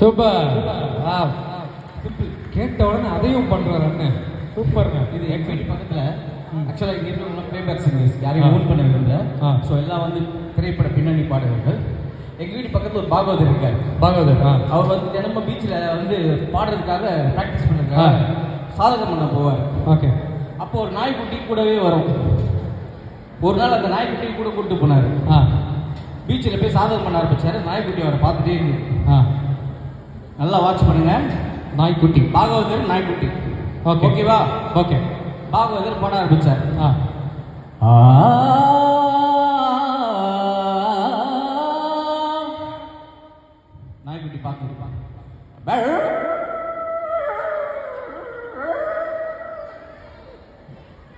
Super. கேட்ட உடனே அதையும் பண்றாரு அண்ணன். சூப்பர்ங்க. இது எங்கள் வீட்டு பக்கத்தில் ஆக்சுவலாக இங்கே இருக்கிறவங்க பிளேபேக் சிங்கர்ஸ் யாரையும் ஓன் பண்ண விரும்பல. ஸோ எல்லாம் வந்து திரைப்பட பின்னணி பாடகர்கள். எங்கள் வீட்டு பக்கத்தில் ஒரு பாகவதர் இருக்கார். பாகவதர் அவர் வந்து தினமும் பீச்சில் வந்து பாடுறதுக்காக ப்ராக்டிஸ் பண்ணுறதுக்காக சாதகம் பண்ண போவார். ஓகே. அப்போ ஒரு நாய்க்குட்டி கூடவே வரும். ஒரு நாள் அந்த நாய்க்குட்டியை கூட கூப்பிட்டு போனார். பீச்சில் போய் சாதகம் பண்ண ஆரம்பிச்சார். நாய்க்குட்டி அவரை பார்த்துட்டே இருந்து நல்லா வாட்ச் பண்ணுங்க. நாய்க்குட்டி பாகவதர் நாய்க்குட்டி. ஓகே ஓகேவா? ஓகே. பாகவதர் பாட ஆரம்பிச்சார். நாய்க்குட்டி பார்த்து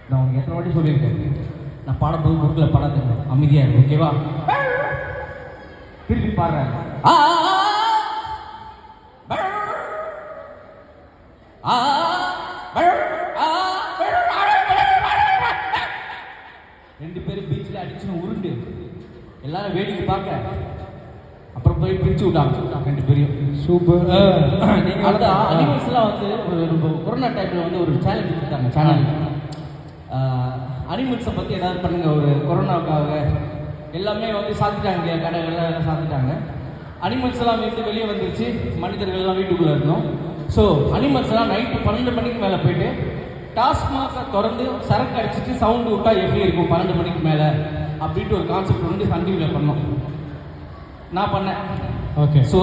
நான் உனக்கு எத்தனை வாட்டி சொல்லியிருக்கேன், நான் பாடும்போது குறுக்கில் பாடாதுங்க, அமைதியா இருக்கு. ஓகேவா? திருப்பி பாடுறேன். ரெண்டு பேரும் பீச்சில் அடிச்சுன்னு உருண்டு எல்லாரும் வேடிக்கை பார்க்க அப்புறம் போய் பிரிச்சு விட்டாங்க ரெண்டு பேரையும். சூப்பர். நீங்கள் அடுத்த அனிமல்ஸ்லாம் வந்து ஒரு கொரோனா டைமில் வந்து ஒரு சேலஞ்ச் கொடுத்தாங்க சேனல். அனிமல்ஸை பற்றி ஏதாவது பண்ணுங்க. ஒரு கொரோனாவுக்காக எல்லாமே வந்து சாத்திட்டாங்க இல்லையா, கடைகள்லாம் எல்லாம் சாத்திட்டாங்க. அனிமல்ஸ் எல்லாம் வந்து வெளியே வந்துருச்சு, மனிதர்கள்லாம் வீட்டுக்குள்ளே இருந்தோம். ஸோ அனிமல்ஸ் எல்லாம் நைட்டு 12 மணிக்கு மேலே போயிட்டு டாஸ்மாகை திறந்து சரக்கு அடிச்சுட்டு சவுண்டு விட்டா எப்படி இருக்கும் 12 மணிக்கு மேலே அப்படின்ட்டு ஒரு கான்செப்ட் வந்து சன் டிவியில் பண்ணோம். நான் பண்ணேன். ஓகே. ஸோ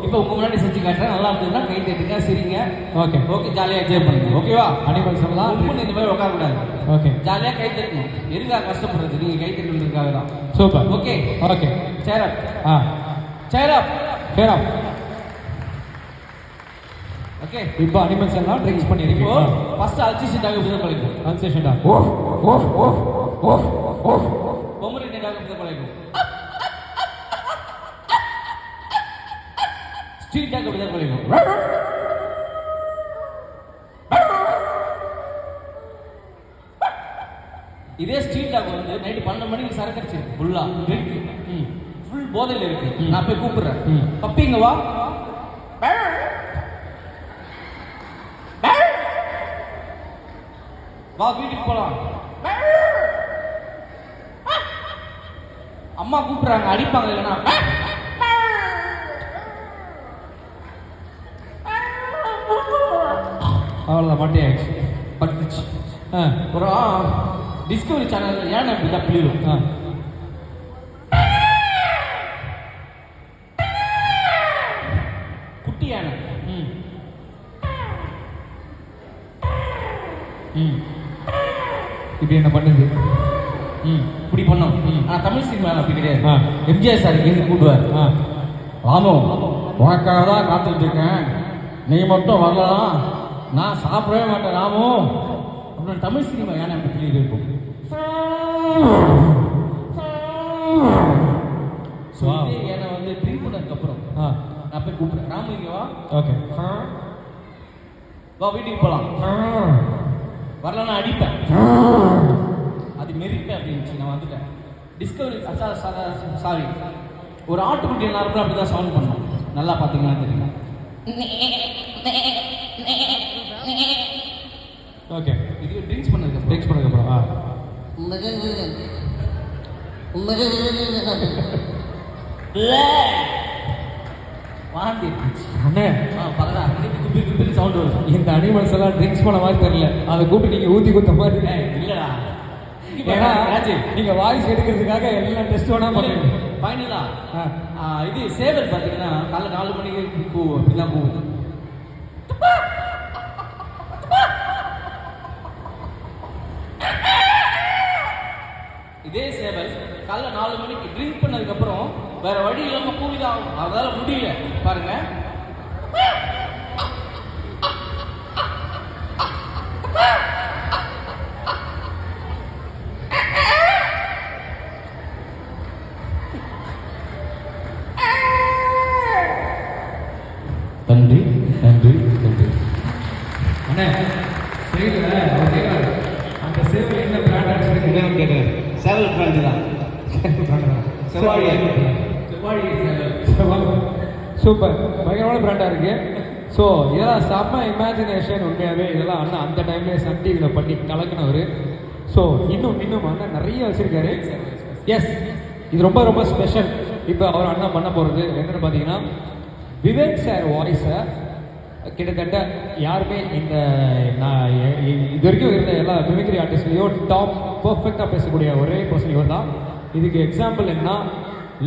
இப்போ உங்கள் முன்னாடி செஞ்சு காட்டுறேன். நல்லா இருந்ததுன்னா கை தட்டுங்க, சிரிங்க. Okay okay. ஜாலியாக என்ஜாய் பண்ணுங்க. ஓகேவா? அனிமல்ஸ் எல்லாம் ரொம்ப இந்த மாதிரி உட்காரக்கூடாது. ஓகே. ஜாலியாக கை தட்டணும். எதுக்காக கஷ்டப்படுறது? நீங்கள் கை தட்டுறதுக்காக தான். Super. Okay okay. Cheer up cheer up cheer up. Okay. இப்போ அனிமல்ஸ் எல்லாம் ட்ரிங்க்ஸ் பண்ணிருக்கீங்க. ஃபர்ஸ்ட் அல்சேஷன் டாக் பத்தி பழைக்கும். அல்சேஷன் டாக் பொமரேனியன் டாக் பத்தி பழைக்கும். ஸ்ட்ரீட் டாக் பத்தி பழைக்கும். இதே ஸ்ட்ரீட் டாக் வந்து நைட்டு 12 மணிக்கு சரக்கு அடிச்சிருக்கு ஃபுல்லா. ஃபுல் போதையில் இருக்கு. நான் போய் கூப்பிடுறேன், பப்பிங்க வா, வா வீட்டுக்கு போலாம். அம்மா கூப்பிடுறாங்க, அடிப்பாங்க இல்லைன்னா. அவ்வளோதான், மட்டே ஆயிடுச்சு. பட்டுச்சு. ஒரு டிஸ்கவரி சேனல் ஏன் இப்படி தான் பிள்ளையும் குட்டி யானை இப்படி என்ன பண்ணுது? இப்படி பண்ணோம். ஆனால் தமிழ் சினிமாவில் அப்படி கிடையாது. எம்ஜிஆர் சார் இங்கேருந்து கூப்பிடுவார். ராமு, உனக்காக தான் காத்துட்டு இருக்கேன், நீ மட்டும் வரலாம், நான் சாப்பிடவே மாட்டேன் ராமு அப்படின்னு. தமிழ் சினிமா ஏன்னா அப்படி பிள்ளைகள் இருக்கும். ஸோ இதே ஏன்னா வந்து ட்ரிங்க் பண்ணதுக்கப்புறம் நான் போய் கூப்பிடுறேன், ராமு இங்கே வா. ஓகே. வா வீட்டுக்கு போகலாம். வரலாம், நான் அடிப்பேன். அது மெரிப்பேன் அப்படின்னு நான் வந்துட்டேன். டிஸ்கவரி சாரி, ஒரு ஆட்டுக்குட்டி நார்மலாக அப்படி தான் சவுண்ட் பண்ணோம். நல்லா பார்த்தீங்கன்னா தெரியும். ஓகே. இது ட்ரிங்க்ஸ் பண்ணதுக்கு ட்ரிங்க்ஸ் பண்ணதுக்கப்புறம் வாந்தி இருந்துச்சு. அண்ணே பரவாயில்ல, அங்கிட்டு குப்பி குப்பி சவுண்ட் வரும். இந்த அனிமல்ஸ் எல்லாம் ட்ரிங்க்ஸ் பண்ண மாதிரி தெரியல, அதை கூப்பிட்டு நீங்கள் ஊற்றி கொடுத்த மாதிரி. இல்லைடா, ஏன்னா நீங்கள் வாய்ஸ் எடுக்கிறதுக்காக எல்லாம் டெஸ்ட் வேணா பண்ணுவீங்க. ஃபைனலா இது சேவல் பார்த்தீங்கன்னா காலைல 4 மணிக்கு கூவும். அப்படிதான் கூவுது. இதே சேவல் காலைல 4 மணிக்கு ட்ரிங்க் பண்ணதுக்கப்புறம் வேற வழி இல்லாமல் கூவிதான், அதால முடியல பாருங்க. நன்றி நன்றி நன்றி. அண்ணே அந்த சேவல் என்ன பிராண்ட் கேட்குறேன். சேவல் பிராண்டு தான். செவ்வாழி சேவல். செவ்வாழி சூப்பர், பயங்கரமான பிராண்டாக இருக்கு. ஸோ இதெல்லாம் செம்ம இமேஜினேஷன். உண்மையாகவே இதெல்லாம் அண்ணா அந்த டைம்லேயே சன் டிவியில் பண்ணி கலக்கினவர். ஸோ இன்னும் அண்ணா நிறைய வச்சுருக்காரு. எஸ், இது ரொம்ப ரொம்ப ஸ்பெஷல். இப்போ அவர் அண்ணா பண்ண போகிறது என்னென்னு பார்த்தீங்கன்னா, விவேக் சார் வாய்ஸை கிட்டத்தட்ட யாருமே இந்த நான் இது வரைக்கும் இருந்த எல்லா மிமிக்ரி ஆர்டிஸ்ட்லேயும் டாப் பர்ஃபெக்டாக பேசக்கூடிய ஒரே பர்சன் இவர் தான். இதுக்கு எக்ஸாம்பிள் என்ன,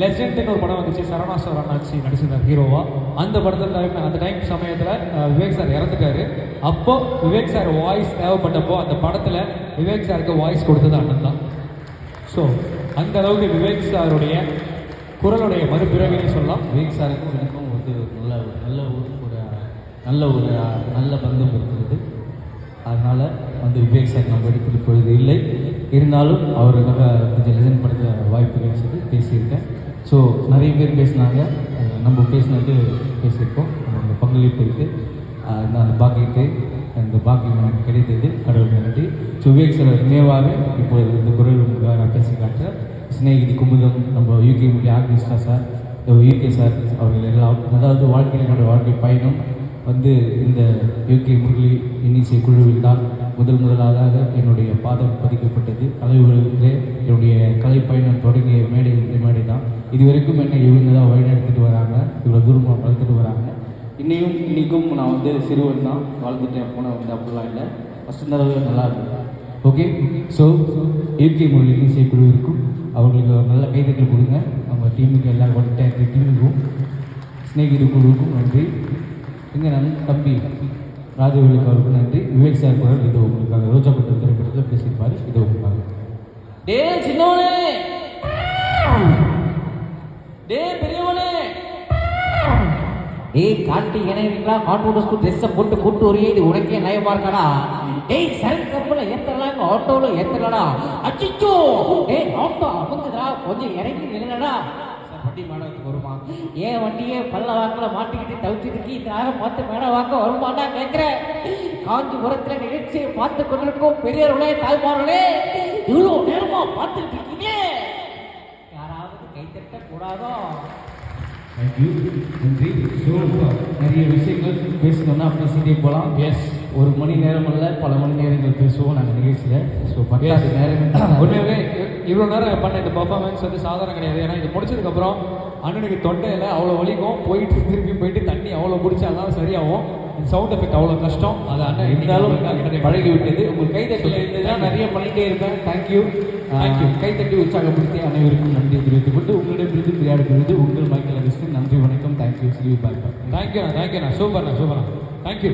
லெஜெண்ட்னு ஒரு படம் வந்துச்சு, சரவணா சார் அண்ணாச்சி நடிச்சிருந்தார் ஹீரோவா. அந்த படத்தில் அந்த டைம் சமயத்தில் விவேக் சார் இறந்துட்டாரு. அப்போ விவேக் சார் வாய்ஸ் தேவைப்பட்டப்போ அந்த படத்தில் விவேக் சாருக்கு வாய்ஸ் கொடுத்தது அண்ணன் தான். ஸோ அந்த அளவுக்கு விவேக் சாருடைய குரலுடைய மறுபிறவின்னு சொல்லலாம். விவேக் சாருக்கும் எனக்கும் வந்து நல்ல பந்தம் இருக்கிறது. அதனால் வந்து விவேக் சார் நம்ம எடுத்துகிட்டு போയത് இல்லை. இருந்தாலும் அவருக்காக கொஞ்சம் லெசன் படத்தில் வாய்ப்பு கிடைச்சது, பேசியிருக்கேன். ஸோ நிறைய பேர் பேசினாங்க, நம்ம பேசினது பேசியிருக்கோம். நம்மளோட பங்களிப்பு இருக்குது. அந்த பாக்கியம் எனக்கு கிடைத்தது, கடவுள் நன்றி. ஸோ விவேக் சார் நினைவாக இப்போ இந்த குரல் நான் பேசி காட்டுறேன். ஸ்நேகிதி குமுதம், நம்ம யூகே முடி ஆர்கெஸ்ட்ரா சார், யூகே சார் அவர்கள் எல்லாம், அதாவது வாழ்க்கையில் என்னோட வாழ்க்கை பயணம் வந்து இந்த யூகே முரளி இன்னிசை குழுவில் தான் முதலாக என்னுடைய பாதம் பதிக்கப்பட்டது. கலைவுகளிலே என்னுடைய கலை பயணம் தொடங்கிய மேடை இந்த மேடை தான். இது வரைக்கும் என்னை இவங்க தான் வழிநடத்திட்டு வராங்க, இவ்வளோ தூரமாக வளர்த்துட்டு வராங்க. இன்றைக்கும் நான் வந்து சிறுவன் தான், வளர்ந்துட்டேன் போன வந்து அப்படிலாம் இல்லை. ஃபஸ்ட்டு தடவை நல்லா இருக்கும். ஓகே, ஸோ யூகே முரளி இன்னிசை குழுவிற்கும் அவர்களுக்கு நல்ல கைதட்டல் கொடுங்க. நம்ம டீமுக்கு எல்லாம் ஒட்ட டீமுக்கும் ஸ்நேகிதி குழுவுக்கும் நன்றி. எங்கள் தம்பி ராஜவேலுக்கு அவருக்கு நன்றி. விவேக் சார் குரல் இது உங்களுக்காக, ரோஜா பட்டம் திரைப்படத்தில் பேசியிருப்பாரு, இது உங்களுக்காக. டே சின்னவனே, டே பெரியவனே, ஏய் காட்டி இணையீங்களா, காட்டு ஸ்கூல் ட்ரெஸ்ஸை போட்டு கூட்டு வரையே, இது உனக்கே நயமா இருக்காடா. ஏய் சரக்கு கப்பலில் ஏற்றலாம், ஆட்டோவில் ஏற்றலடா. அச்சிச்சோ, ஏய் ஆட்டோ அமுக்குதா, கொஞ்சம் இறங்கி நில்லடா. வண்டி மாடத்துக்கு வருமா? ஏன் வண்டியே பல்ல வாக்கில் மாட்டிக்கிட்டு தவிச்சிட்டு இதாக பார்த்து மேடை வாக்க வருமாட்டா கேட்குறேன். காஞ்சிபுரத்தில் நிகழ்ச்சியை பார்த்து கொண்டிருக்கோம் பெரியவர்களே, தாய்மார்களே, இவ்வளோ நேரமா பார்த்துட்டு இருக்கீங்களே, யாராவது கைத்தட்ட கூடாதோ? தேங்க்யூ, நன்றி. ஸோ நிறைய விஷயங்கள் பேசணும்னா பேசிகிட்டே போகலாம். எஸ், ஒரு மணி நேரம் அல்ல, பல மணி நேரங்கள் பேசுவோம் நாங்கள் நிகழ்ச்சியில். ஸோ 10 நேரம் உண்மையாகவே இவ்வளோ நேரம் பண்ண இந்த பர்ஃபார்மன்ஸ் வந்து சாதாரண கிடையாது. ஏன்னா இது முடிச்சதுக்கப்புறம் அண்ணனுக்கு தொண்டையில் அவ்வளோ வலிக்கும், போயிட்டு தண்ணி அவ்வளோ பிடிச்சாதான் சரியாகும். இந்த சவுண்ட் எஃபெக்ட் அவ்வளோ கஷ்டம். அது அண்ணன் இருந்தாலும் பழகி விட்டது. உங்கள் கைதட்டல் இருந்துதான் நிறைய பண்ணிகிட்டே இருப்பேன். தேங்க்யூ. கைத்தட்டி உற்சாகப்படுத்தி அனைவருக்கும் நன்றி தெரிவித்துக் கொண்டு உங்களிடமிருந்து விளையாடுகிறது உங்கள் மைக்கேல் அகஸ்டின். நன்றி, வணக்கம், தேங்க்யூ, சி யூ, பாய். தேங்க்யூண்ணா, சூப்பர்ண்ணா, தேங்க்யூ.